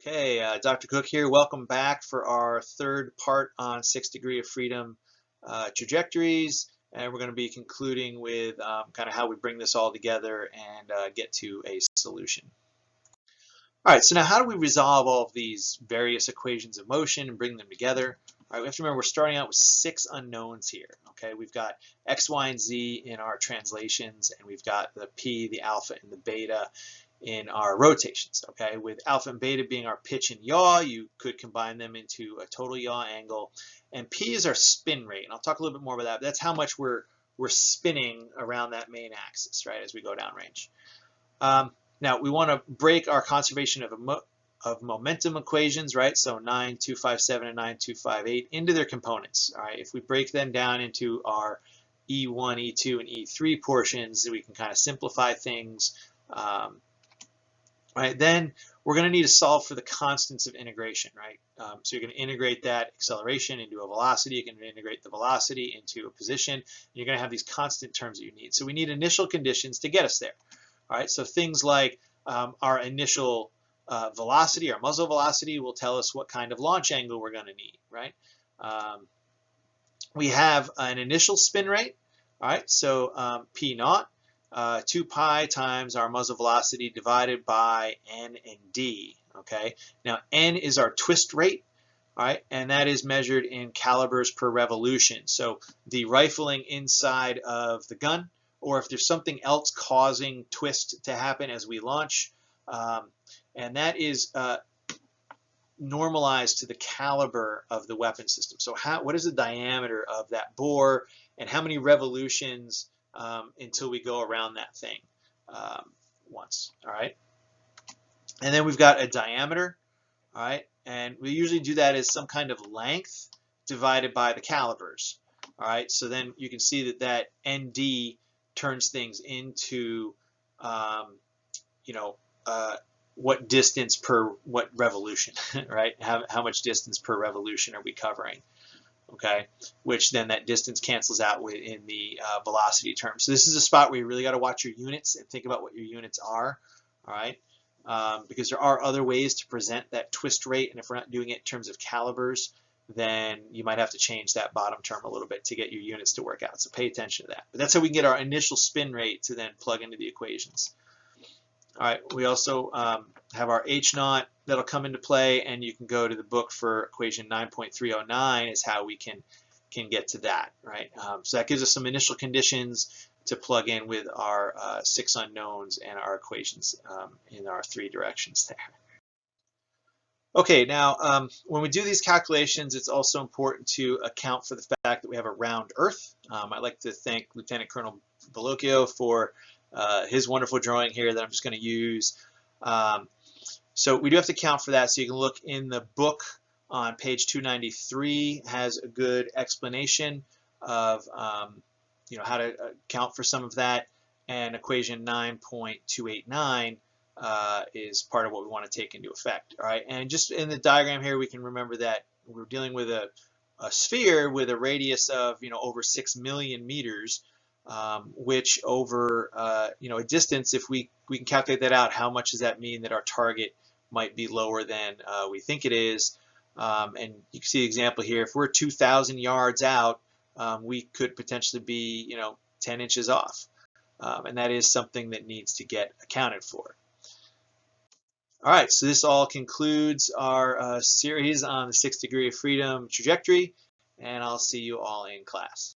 Okay, Dr. Cook here. Welcome back for our third part on 6 degree of freedom trajectories. And we're going to be concluding with kind of how we bring this all together and get to a solution. All right, so now how do we resolve all of these various equations of motion and bring them together? All right, we have to remember we're starting out with 6 unknowns here. Okay, we've got x, y, and z in our translations, and we've got the p, the alpha, and the beta in our rotations. Okay, with alpha and beta being our pitch and yaw, you could combine them into a total yaw angle, and p is our spin rate, and I'll talk a little bit more about that. But that's how much we're spinning around that main axis, right, as we go downrange. Now we want to break our conservation of momentum equations, right? So 9257 and 9258 into their components. All right, if we break them down into our E1, E2, and E3 portions, we can kind of simplify things. Right, then we're going to need to solve for the constants of integration, right? So you're going to integrate that acceleration into a velocity. You're going to integrate the velocity into a position. And you're going to have these constant terms that you need. So we need initial conditions to get us there. All right, so things like our initial velocity, our muzzle velocity, will tell us what kind of launch angle we're going to need, right? We have an initial spin rate, all right, so P naught, 2 pi times our muzzle velocity divided by N and D, okay? Now, N is our twist rate, all right, and that is measured in calibers per revolution. So the rifling inside of the gun, or if there's something else causing twist to happen as we launch, and that is normalized to the caliber of the weapon system. So what is the diameter of that bore, and how many revolutions until we go around that thing once, all right? And then we've got a diameter, all right? And we usually do that as some kind of length divided by the calibers, all right? So then you can see that ND turns things into, what distance per what revolution, right? How much distance per revolution are we covering? Okay, which then that distance cancels out in the velocity term. So this is a spot where you really got to watch your units and think about what your units are, all right? Because there are other ways to present that twist rate, and if we're not doing it in terms of calibers, then you might have to change that bottom term a little bit to get your units to work out. So pay attention to that. But that's how we can get our initial spin rate to then plug into the equations. All right, we also have our H naught that'll come into play, and you can go to the book for equation 9.309 is how we can get to that, right? So that gives us some initial conditions to plug in with our 6 unknowns and our equations in our 3 directions there. Okay, now when we do these calculations, it's also important to account for the fact that we have a round Earth. I'd like to thank Lieutenant Colonel Bellocchio for his wonderful drawing here that I'm just going to use. So we do have to account for that. So you can look in the book on page 293, has a good explanation of how to account for some of that. And equation 9.289 is part of what we want to take into effect. All right, and just in the diagram here, we can remember that we're dealing with a sphere with a radius of over 6 million meters. Which over a distance, if we can calculate that out, how much does that mean that our target might be lower than we think it is? And you can see the example here. If we're 2,000 yards out, we could potentially be 10 inches off, and that is something that needs to get accounted for. All right, so this all concludes our series on the 6 degree of freedom trajectory, and I'll see you all in class.